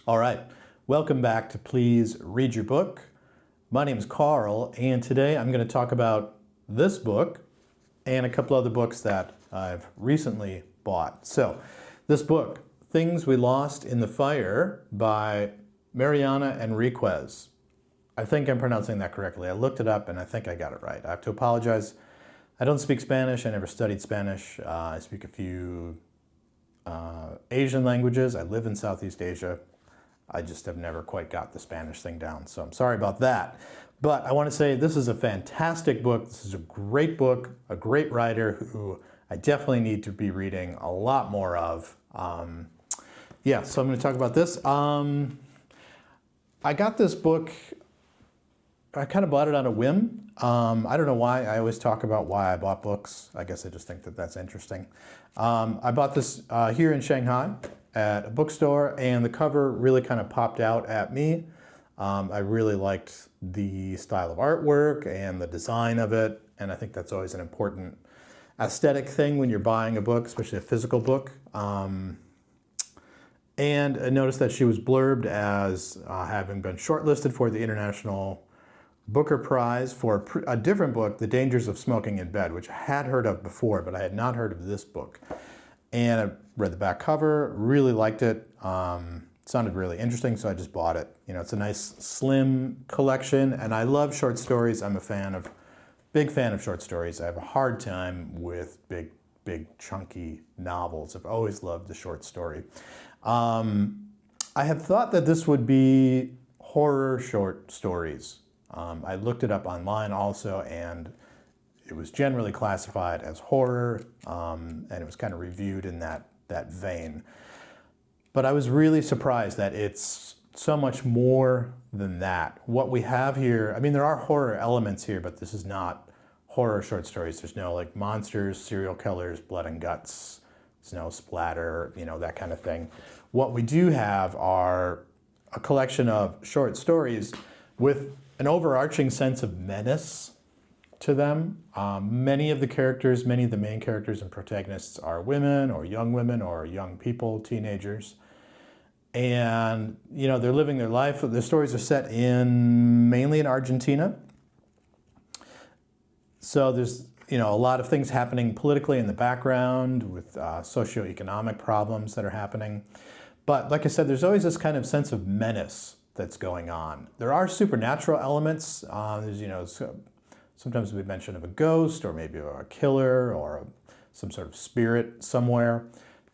All right, welcome back to Please Read Your Book. My name is Carl, and today I'm going to talk about this book and a couple other books that I've recently bought. So, this book, Things We Lost in the Fire by Mariana Enriquez. I think I'm pronouncing that correctly. I looked it up and I think I got it right. I have to apologize. I don't speak Spanish. I never studied Spanish. I speak a few Asian languages. I live in Southeast Asia. I just have never quite got the Spanish thing down, so I'm sorry about that. But I want to say this is a fantastic book. This is a great book, a great writer who I definitely need to be reading a lot more of. Yeah, so I'm going to talk about this. I got this book, I kind of bought it on a whim. I don't know why. I always talk about why I bought books. I guess I just think that that's interesting. I bought this here in Shanghai at a bookstore, and the cover really kind of popped out at me. I really liked the style of artwork and the design of it, and I think that's always an important aesthetic thing when you're buying a book, especially a physical book. And I noticed that she was blurbed as having been shortlisted for the International Booker Prize for a different book, The Dangers of Smoking in Bed, which I had heard of before, but I had not heard of this book. And I read the back cover, really liked it. Sounded really interesting, so I just bought it. You know, it's a nice slim collection, and I love short stories. I'm a big fan of short stories. I have a hard time with big chunky novels. I've always loved the short story. I have thought that this would be horror short stories. I looked it up online also, and it was generally classified as horror, and it was kind of reviewed in that vein. But I was really surprised that it's so much more than that. What we have here, I mean, there are horror elements here, but this is not horror short stories. There's no like monsters, serial killers, blood and guts, there's no splatter, you know, that kind of thing. What we do have are a collection of short stories with an overarching sense of menace to them. Many of the main characters and protagonists are women or young people, teenagers. And, you know, they're living their life. The stories are set mainly in Argentina. So there's, you know, a lot of things happening politically in the background with socioeconomic problems that are happening. But like I said, there's always this kind of sense of menace that's going on. There are supernatural elements. There's, you know, sometimes we mention of a ghost or maybe a killer or some sort of spirit somewhere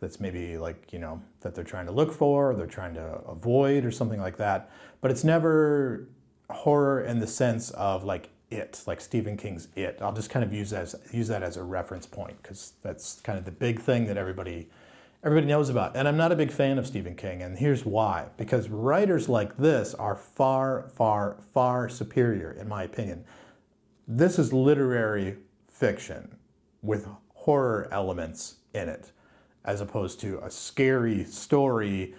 that's maybe like, you know, that they're trying to look for or they're trying to avoid or something like that. But it's never horror in the sense of like It, like Stephen King's It. I'll just kind of use that as a reference point because that's kind of the big thing that everybody knows about. And I'm not a big fan of Stephen King, and here's why. Because writers like this are far, far, far superior, in my opinion. This is literary fiction with horror elements in it, as opposed to a scary story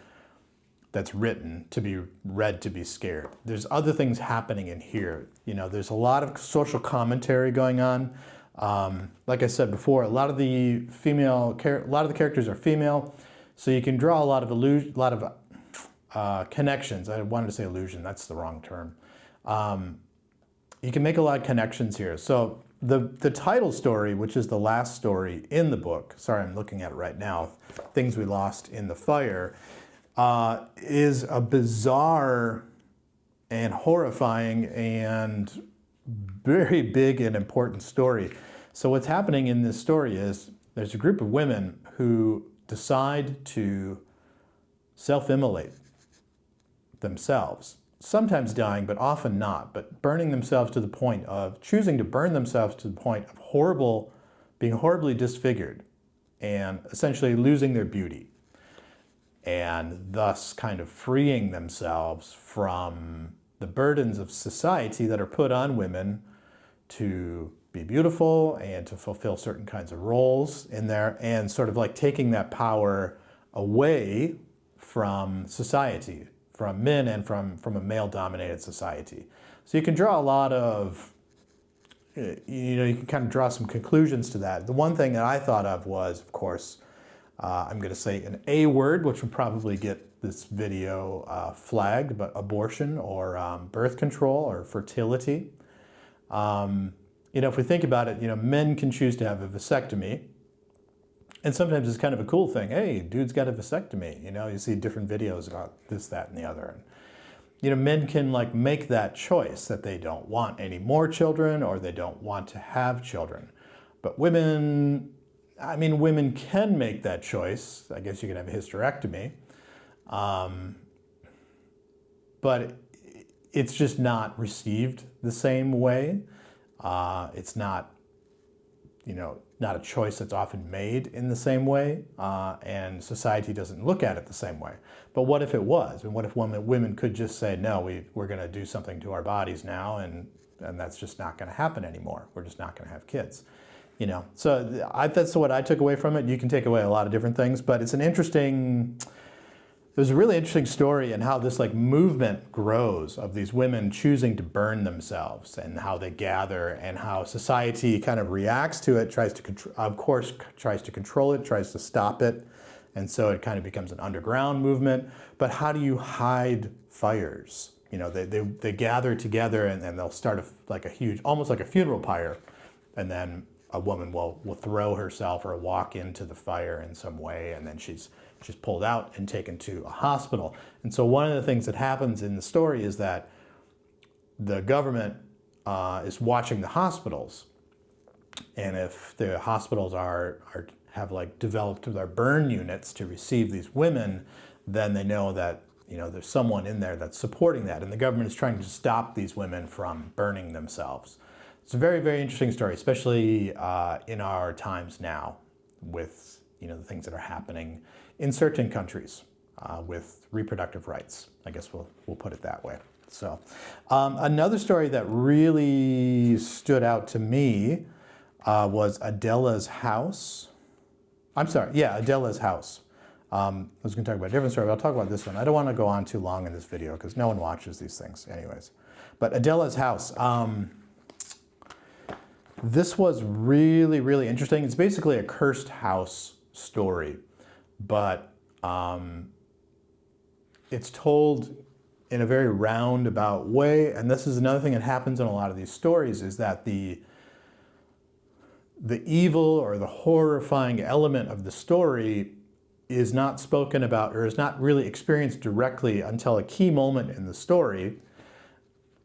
that's written to be read to be scared. There's other things happening in here. You know, there's a lot of social commentary going on. Like I said before, a lot of the characters are female, so you can draw a lot of connections. I wanted to say illusion, that's the wrong term. You can make a lot of connections here. So the title story, which is the last story in the book, sorry, I'm looking at it right now, Things We Lost in the Fire, is a bizarre and horrifying and very big and important story. So what's happening in this story is there's a group of women who decide to self-immolate themselves, sometimes dying, but often not, but burning themselves to the point of, choosing to burn themselves to the point of being horribly disfigured and essentially losing their beauty, and thus kind of freeing themselves from the burdens of society that are put on women to be beautiful and to fulfill certain kinds of roles in there, and sort of like taking that power away from society, from men and from a male-dominated society. So you can draw a lot of, you know, you can kind of draw some conclusions to that. The one thing that I thought of was, of course, I'm going to say an A word, which would probably get this video flagged, but abortion or birth control or fertility. If we think about it, men can choose to have a vasectomy. And sometimes it's kind of a cool thing. Hey, dude's got a vasectomy. You see different videos about this, that, and the other. And, men can make that choice that they don't want any more children or they don't want to have children. But women can make that choice. I guess you can have a hysterectomy. But it's just not received the same way. It's not, not a choice that's often made in the same way, and society doesn't look at it the same way. But what if it was? And what if women could just say, no, we're going to do something to our bodies now, and that's just not going to happen anymore. We're just not going to have kids. So that's what I took away from it. You can take away a lot of different things, but it's there's a really interesting story in how this movement grows of these women choosing to burn themselves and how they gather and how society kind of reacts to it, tries to control it, tries to stop it. And so it kind of becomes an underground movement. But how do you hide fires? They gather together and they'll start a huge, almost like a funeral pyre. And then a woman will throw herself or walk into the fire in some way, and then she's pulled out and taken to a hospital. And so one of the things that happens in the story is that the government is watching the hospitals, and if the hospitals have developed their burn units to receive these women, then they know that there's someone in there that's supporting that, and the government is trying to stop these women from burning themselves. It's a very, very interesting story, especially in our times now with the things that are happening in certain countries with reproductive rights. I guess we'll put it that way. So another story that really stood out to me was Adela's House. Adela's House. I was going to talk about a different story, but I'll talk about this one. I don't want to go on too long in this video because no one watches these things anyways. But Adela's House. This was really, really interesting. It's basically a cursed house story, but it's told in a very roundabout way. And this is another thing that happens in a lot of these stories, is that the evil or the horrifying element of the story is not spoken about or is not really experienced directly until a key moment in the story.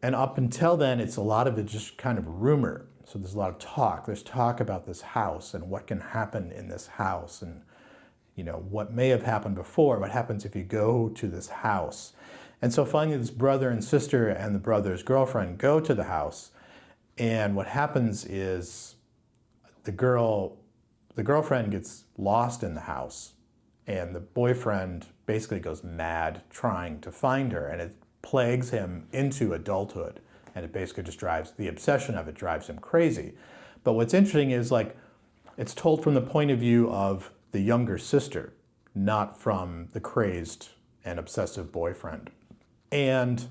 And up until then, a lot of it just kind of rumor. So there's a lot of talk. There's talk about this house and what can happen in this house and, what may have happened before, what happens if you go to this house. And so finally this brother and sister and the brother's girlfriend go to the house. And what happens is the girlfriend gets lost in the house, and the boyfriend basically goes mad trying to find her, and it plagues him into adulthood. And it basically just the obsession of it drives him crazy. But what's interesting is it's told from the point of view of the younger sister, not from the crazed and obsessive boyfriend. And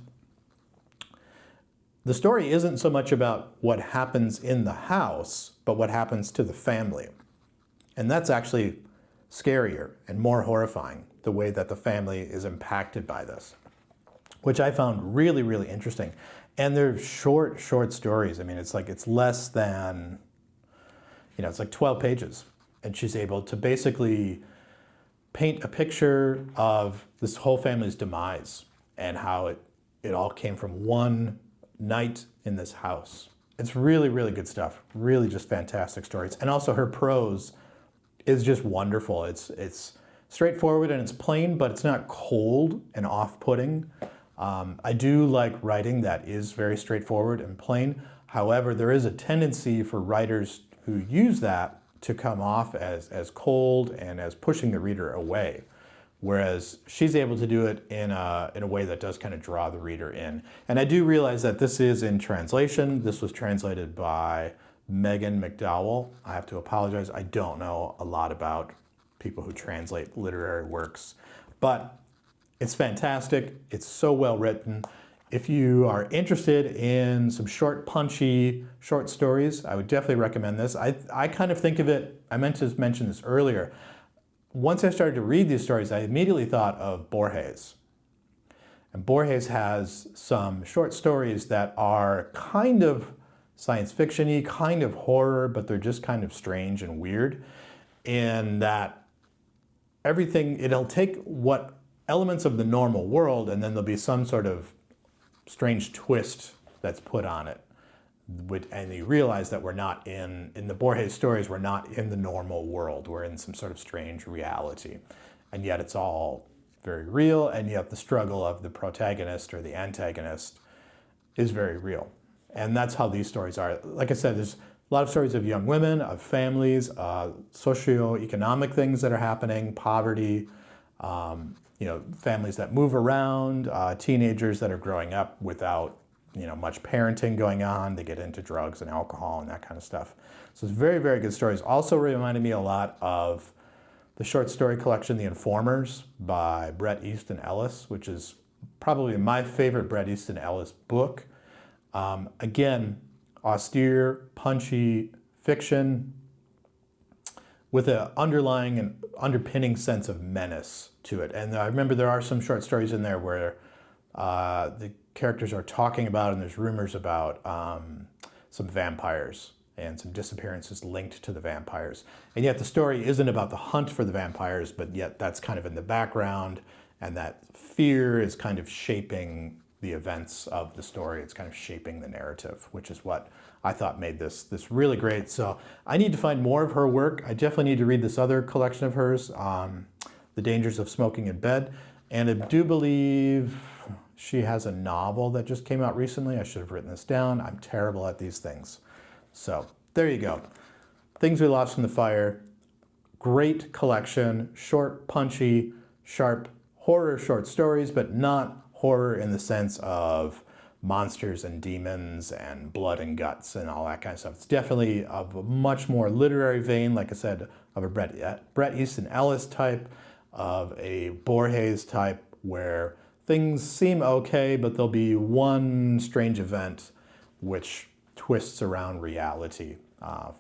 the story isn't so much about what happens in the house, but what happens to the family. And that's actually scarier and more horrifying, the way that the family is impacted by this, which I found really, really interesting. And they're short stories. I mean, it's less than, it's 12 pages. And she's able to basically paint a picture of this whole family's demise and how it all came from one night in this house. It's really, really good stuff. Really just fantastic stories. And also her prose is just wonderful. It's straightforward and it's plain, but it's not cold and off-putting. I do like writing that is very straightforward and plain. However, there is a tendency for writers who use that to come off as cold and as pushing the reader away. Whereas she's able to do it in a way that does kind of draw the reader in. And I do realize that this is in translation. This was translated by Megan McDowell. I have to apologize. I don't know a lot about people who translate literary works, but it's fantastic. It's so well written. If you are interested in some short, punchy, short stories, I would definitely recommend this. I kind of think of it, I meant to mention this earlier, once I started to read these stories, I immediately thought of Burroughs. And Burroughs has some short stories that are kind of science fiction-y, kind of horror, but they're just kind of strange and weird. And that everything, it'll take what elements of the normal world, and then there'll be some sort of strange twist that's put on it. And you realize that we're not in the Burroughs stories, we're not in the normal world. We're in some sort of strange reality. And yet it's all very real, and yet the struggle of the protagonist or the antagonist is very real. And that's how these stories are. Like I said, there's a lot of stories of young women, of families, socioeconomic things that are happening, poverty, families that move around, teenagers that are growing up without much parenting going on. They get into drugs and alcohol and that kind of stuff. So it's very, very good stories. Also reminded me a lot of the short story collection, The Informers by Bret Easton Ellis, which is probably my favorite Bret Easton Ellis book. Again, austere, punchy fiction with an underlying and underpinning sense of menace to it. And I remember there are some short stories in there where the characters are talking about, and there's rumors about some vampires and some disappearances linked to the vampires. And yet the story isn't about the hunt for the vampires, but yet that's kind of in the background, and that fear is kind of shaping the events of the story. It's kind of shaping the narrative, which is what I thought made this really great. So I need to find more of her work. I definitely need to read this other collection of hers, The Dangers of Smoking in Bed. And I do believe she has a novel that just came out recently. I should have written this down. I'm terrible at these things. So there you go. Things We Lost in the Fire. Great collection, short, punchy, sharp horror short stories, but not horror in the sense of monsters and demons and blood and guts and all that kind of stuff. It's definitely of a much more literary vein, like I said, of a Bret Easton Ellis type, of a Burroughs type, where things seem okay, but there'll be one strange event which twists around reality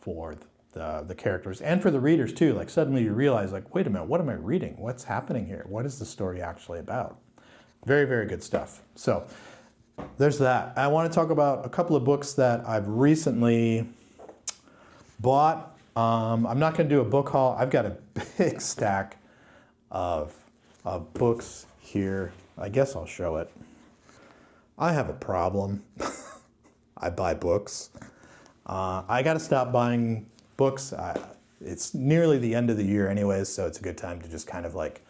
for the characters and for the readers too. Like suddenly you realize, like, wait a minute, what am I reading? What's happening here? What is the story actually about? Very, very good stuff. So there's that. I want to talk about a couple of books that I've recently bought. I'm not going to do a book haul. I've got a big stack of books here. I guess I'll show it. I have a problem. I buy books. I got to stop buying books. It's nearly the end of the year anyways, so it's a good time to just kind of like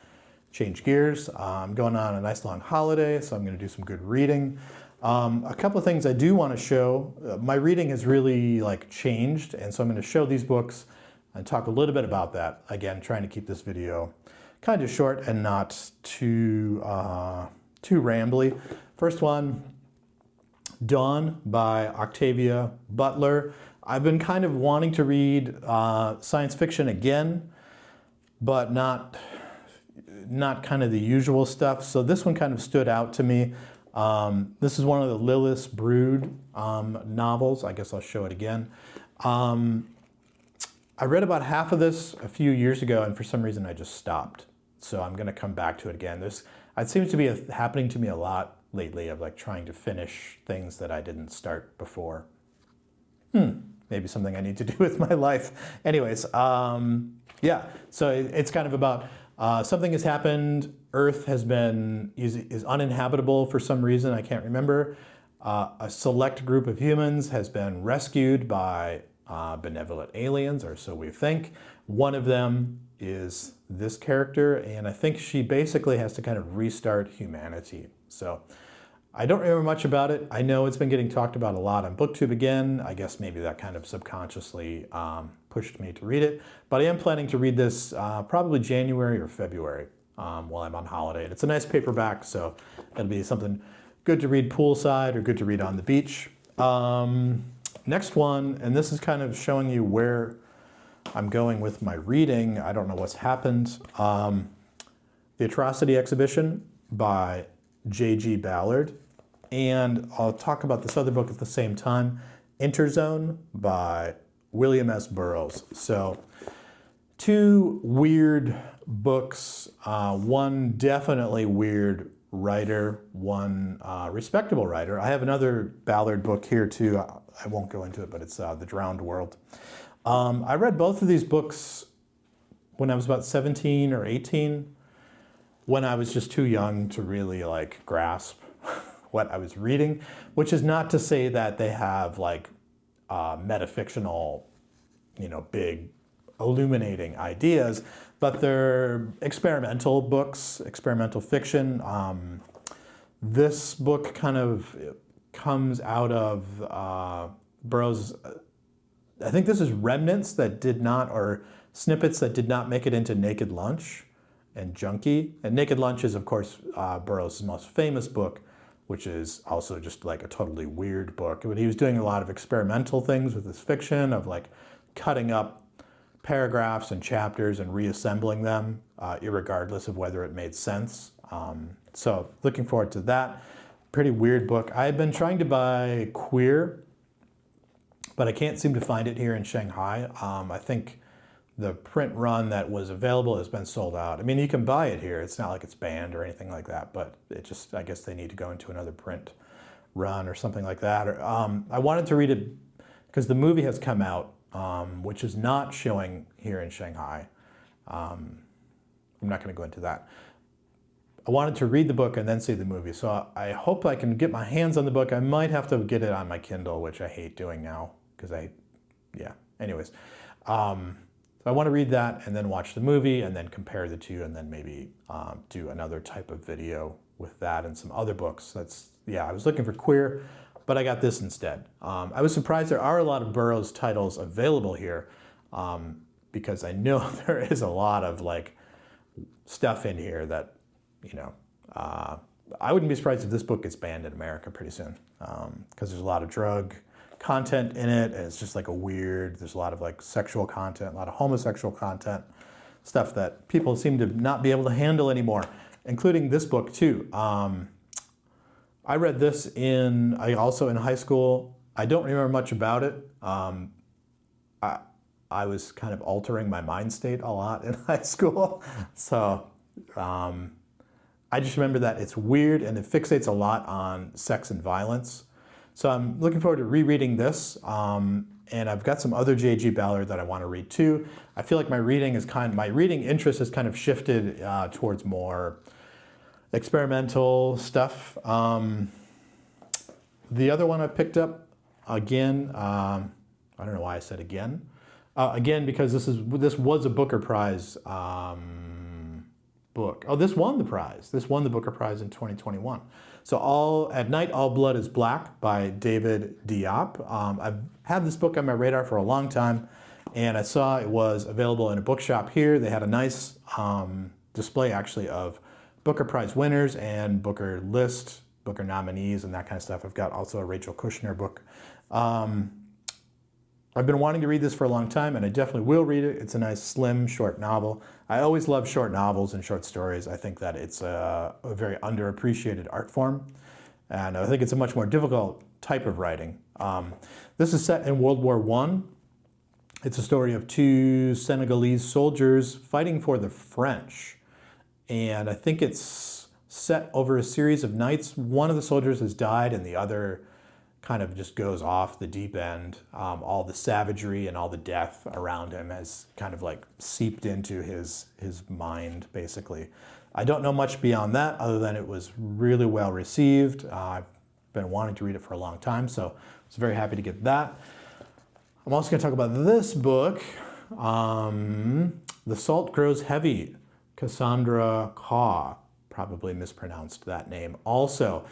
change gears. I'm going on a nice long holiday, so I'm going to do some good reading. A couple of things I do want to show. My reading has really like changed, and so I'm going to show these books and talk a little bit about that. Again, trying to keep this video kind of short and not too rambly. First one, Dawn by Octavia Butler. I've been kind of wanting to read science fiction again, but not kind of the usual stuff. So this one kind of stood out to me. This is one of the Lilith's Brood novels. I guess I'll show it again. I read about half of this a few years ago, and for some reason I just stopped. So I'm going to come back to it again. It seems to be happening to me a lot lately, of like trying to finish things that I didn't start before. Maybe something I need to do with my life. Anyways, yeah. So it's kind of about something has happened. Earth is uninhabitable for some reason. I can't remember. A select group of humans has been rescued by benevolent aliens, or so we think. One of them is this character, and I think she basically has to kind of restart humanity. So I don't remember much about it. I know it's been getting talked about a lot on BookTube again. I guess maybe that kind of subconsciously pushed me to read it. But I am planning to read this probably January or February while I'm on holiday. And it's a nice paperback, so it'll be something good to read poolside or good to read on the beach. Next one, and this is kind of showing you where I'm going with my reading. I don't know what's happened. The Atrocity exhibition by J.G. Ballard. And I'll talk about this other book at the same time, Interzone by William S. Burroughs. So two weird books, one definitely weird writer, one respectable writer. I have another Ballard book here too. I won't go into it, but it's The Drowned World. I read both of these books when I was about 17 or 18, when I was just too young to really like grasp what I was reading, which is not to say that they have like metafictional, big illuminating ideas, but they're experimental books, experimental fiction. This book kind of comes out of Burroughs. I think this is remnants that did not, or snippets that did not make it into Naked Lunch and Junkie. And Naked Lunch is, of course, Burroughs' most famous book, which is also just like a totally weird book. But he was doing a lot of experimental things with his fiction, of like cutting up paragraphs and chapters and reassembling them, irregardless of whether it made sense. So looking forward to that. Pretty weird book. I had been trying to buy Queer, but I can't seem to find it here in Shanghai. I think the print run that was available has been sold out. I mean, you can buy it here. It's not like it's banned or anything like that, but it just, I guess they need to go into another print run or something like that. Or, I wanted to read it because the movie has come out, which is not showing here in Shanghai. I'm not going to go into that. I wanted to read the book and then see the movie, so I hope I can get my hands on the book. I might have to get it on my Kindle, which I hate doing now because anyways. So I want to read that and then watch the movie and then compare the two and then maybe do another type of video with that and some other books. I was looking for Queer, but I got this instead. I was surprised there are a lot of Burroughs titles available here because I know there is a lot of like stuff in here that, I wouldn't be surprised if this book gets banned in America pretty soon because there's a lot of drug content in it, and it's just like there's a lot of like sexual content, a lot of homosexual content, stuff that people seem to not be able to handle anymore, including this book too. I read this also in high school. I don't remember much about it. I was kind of altering my mind state a lot in high school. So I just remember that it's weird and it fixates a lot on sex and violence. So I'm looking forward to rereading this, and I've got some other J.G. Ballard that I want to read too. I feel like my reading interest has kind of shifted towards more experimental stuff. The other one I picked up again, I don't know why I said again. Again, because this was a Booker Prize book. Oh, this won the prize. This won the Booker Prize in 2021. So At Night, All Blood is Black by David Diop. I've had this book on my radar for a long time, and I saw it was available in a bookshop here. They had a nice display actually of Booker Prize winners and Booker nominees and that kind of stuff. I've got also a Rachel Kushner book. I've been wanting to read this for a long time, and I definitely will read it. It's a nice, slim, short novel. I always love short novels and short stories. I think that it's a very underappreciated art form, and I think it's a much more difficult type of writing. This is set in World War I. It's a story of two Senegalese soldiers fighting for the French, and I think it's set over a series of nights. One of the soldiers has died, and the other kind of just goes off the deep end. All the savagery and all the death around him has kind of like seeped into his mind, basically. I don't know much beyond that other than it was really well received. I've been wanting to read it for a long time, so I was very happy to get that. I'm also going to talk about this book, The Salt Grows Heavy, Cassandra Khaw. Probably mispronounced that name also.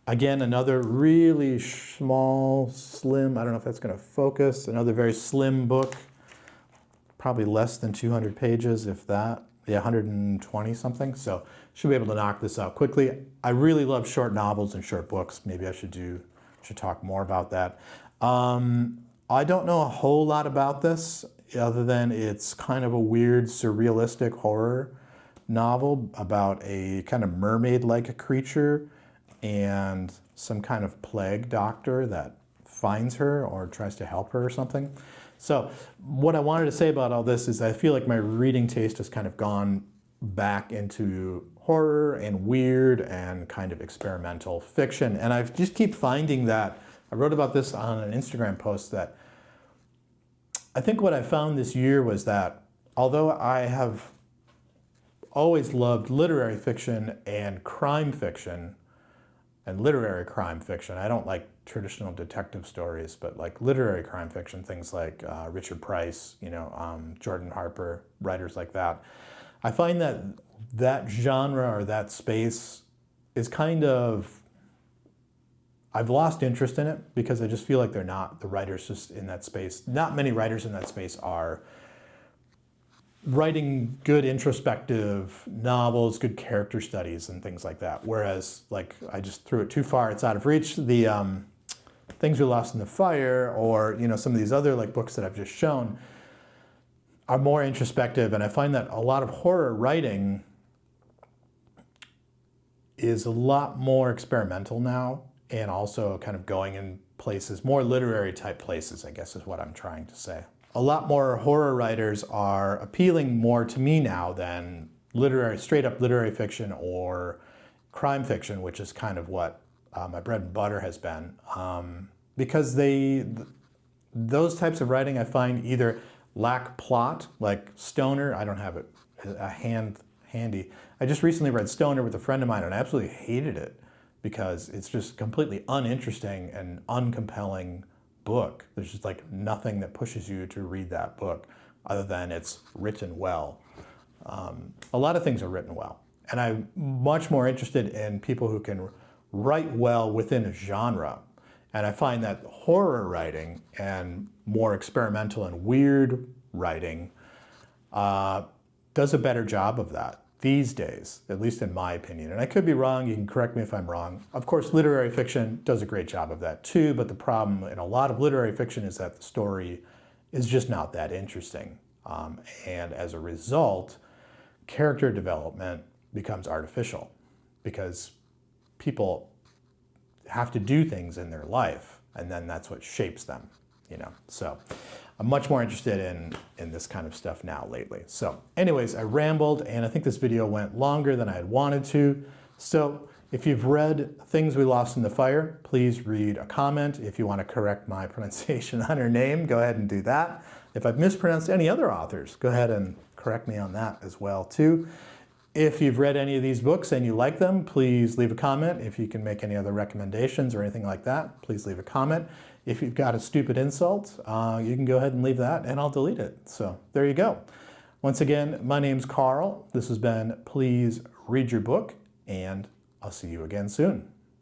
Again, another really small, slim, I don't know if that's going to focus, another very slim book, probably less than 200 pages, if that. Yeah, 120 something, so should be able to knock this out quickly. I really love short novels and short books. Maybe I should talk more about that. I don't know a whole lot about this, other than it's kind of a weird, surrealistic horror novel about a kind of mermaid-like creature and some kind of plague doctor that finds her or tries to help her or something. So what I wanted to say about all this is I feel like my reading taste has kind of gone back into horror and weird and kind of experimental fiction. And I just keep finding that, I wrote about this on an Instagram post, that I think what I found this year was that although I have always loved literary fiction and crime fiction, and literary crime fiction, I don't like traditional detective stories, but like literary crime fiction, things like Richard Price, Jordan Harper, writers like that. I find that that genre or that space is kind of, I've lost interest in it because I just feel like they're not, the writers just in that space, not many writers in that space are writing good introspective novels, good character studies and things like that. Whereas, like, I just threw it too far, it's out of reach. The Things We Lost in the Fire, or some of these other like books that I've just shown, are more introspective. And I find that a lot of horror writing is a lot more experimental now, and also kind of going in places, more literary type places, I guess is what I'm trying to say. A lot more horror writers are appealing more to me now than straight up literary fiction or crime fiction, which is kind of what my bread and butter has been. Because those types of writing I find either lack plot, like Stoner. I don't have it handy. I just recently read Stoner with a friend of mine and I absolutely hated it because it's just completely uninteresting and uncompelling book. There's just like nothing that pushes you to read that book other than it's written well. A lot of things are written well. And I'm much more interested in people who can write well within a genre. And I find that horror writing and more experimental and weird writing does a better job of that these days, at least in my opinion. And I could be wrong, you can correct me if I'm wrong. Of course, literary fiction does a great job of that too, but the problem in a lot of literary fiction is that the story is just not that interesting. And as a result, character development becomes artificial because people have to do things in their life, and then that's what shapes them, So I'm much more interested in this kind of stuff now lately. So anyways, I rambled, and I think this video went longer than I had wanted to. So if you've read Things We Lost in the Fire, please read a comment. If you want to correct my pronunciation on her name, go ahead and do that. If I've mispronounced any other authors, go ahead and correct me on that as well too. If you've read any of these books and you like them, please leave a comment. If you can make any other recommendations or anything like that, please leave a comment. If you've got a stupid insult, you can go ahead and leave that and I'll delete it. So there you go. Once again, my name's Carl. This has been Please Read Your Book, and I'll see you again soon.